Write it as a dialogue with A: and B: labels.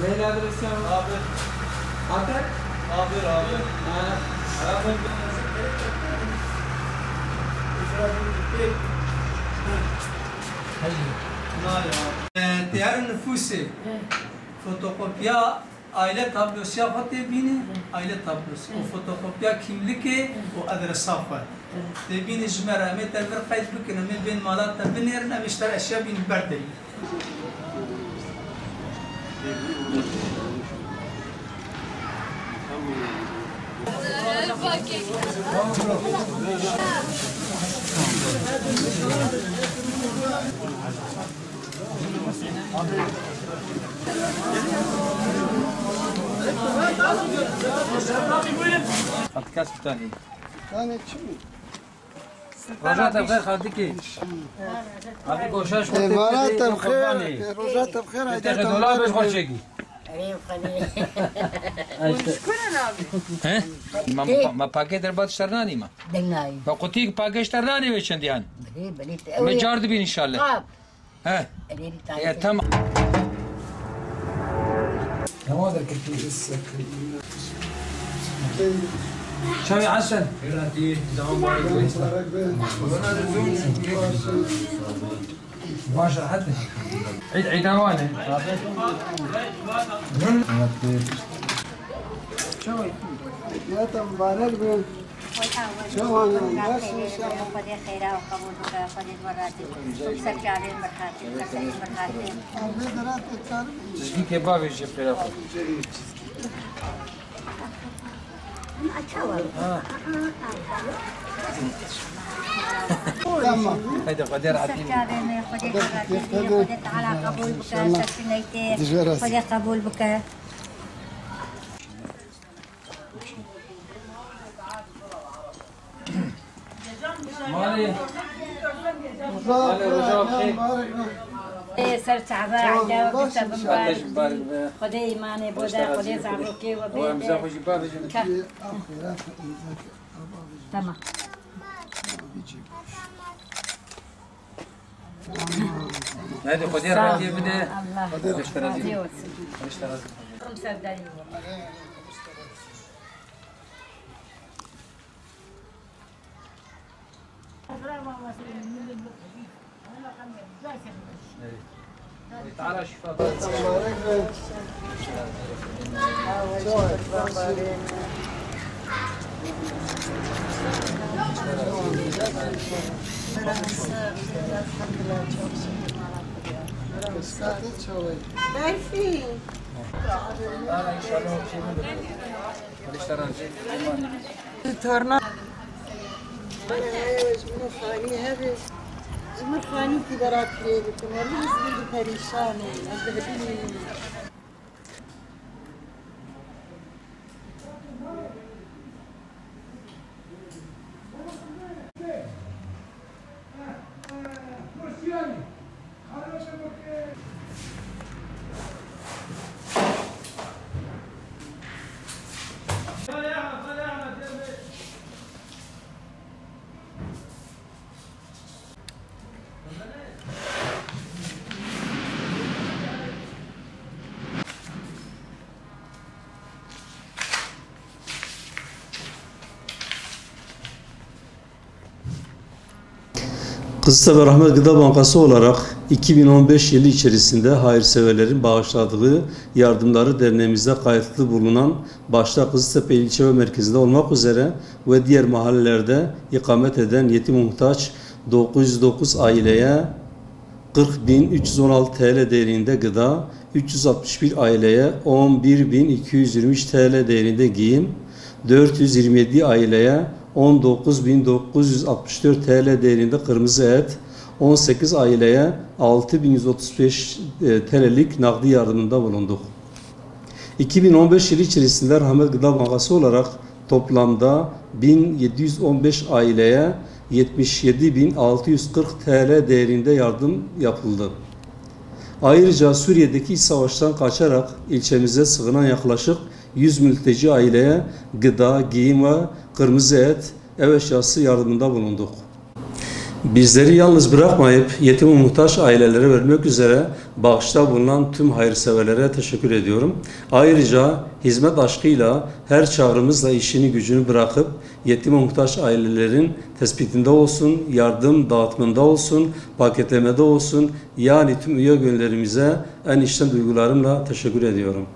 A: Mail adresi abi. Atak? Abi.
B: Diğer nüfusu fotokopya aile tablosu yapatı bini aile tablosu o fotokopya kimlik o adres var debini jmera met bir kayıt bükün ama ben malat tabinir ne işler eşya bin berde
C: كاس ثاني
D: ثاني شو
C: رجعت بخير خالتك هذيك وشاش
D: مرات بخير رجعت بخير
C: تاخذ دولار باش خرجيكي ما باكيت رباط اشترناني ما
E: دناي
C: فقلتيك باكيت اشترناني ويش عندي انا
E: بليت
C: مجار دبين ان شاء الله ها يا تم
D: هذا كتير
C: شوي حسن مباشرة حتى عيد هوانه
D: شوي يا مبارك بن شو انا
F: خذ خيرا وقبولك خذ مراتب وسكت على المرحاتب سكت المرحاتب
C: تشكي كباب يجي في الأخر
D: تمام
C: هيدا قدير عتيم
F: خذ على قبول بك سكنيتي خذ قبول بك
C: مالي
F: سر تعبان عدا وكتب مبارك خذ إيماني بودا خذ زعبوكي وبيت تمام
C: هذه قدير عتيم بده
F: الله
C: اشترى تعال شوف
G: زمر خاني کی برات کړې ته ولې زړه پریشان یم د هدي
H: Kızıltepe Rahmet Gıda Bankası olarak 2015 yılı içerisinde hayırseverlerin bağışladığı yardımları derneğimizde kayıtlı bulunan başta Kızıltepe ilçe ve merkezinde olmak üzere ve diğer mahallelerde ikamet eden yetim muhtaç 909 aileye 40.316 TL değerinde gıda, 361 aileye 11.223 TL değerinde giyim, 427 aileye 19.964 TL değerinde kırmızı et, 18 aileye 6.135 TL'lik nakdi yardımında bulunduk. 2015 yılı içerisinde Rahmet Gıda Bankası olarak toplamda 1715 aileye 77.640 TL değerinde yardım yapıldı. Ayrıca Suriye'deki iç savaştan kaçarak ilçemize sığınan yaklaşık 100 mülteci aileye gıda, giyim ve kırmızı et, ev eşyası yardımında bulunduk. Bizleri yalnız bırakmayıp yetim ve muhtaç ailelere vermek üzere bağışta bulunan tüm hayırseverlere teşekkür ediyorum. Ayrıca hizmet aşkıyla her çağrımızla işini gücünü bırakıp yetim ve muhtaç ailelerin tespitinde olsun, yardım dağıtımında olsun, paketlemede olsun, yani tüm üye gönüllerimize en içten duygularımla teşekkür ediyorum.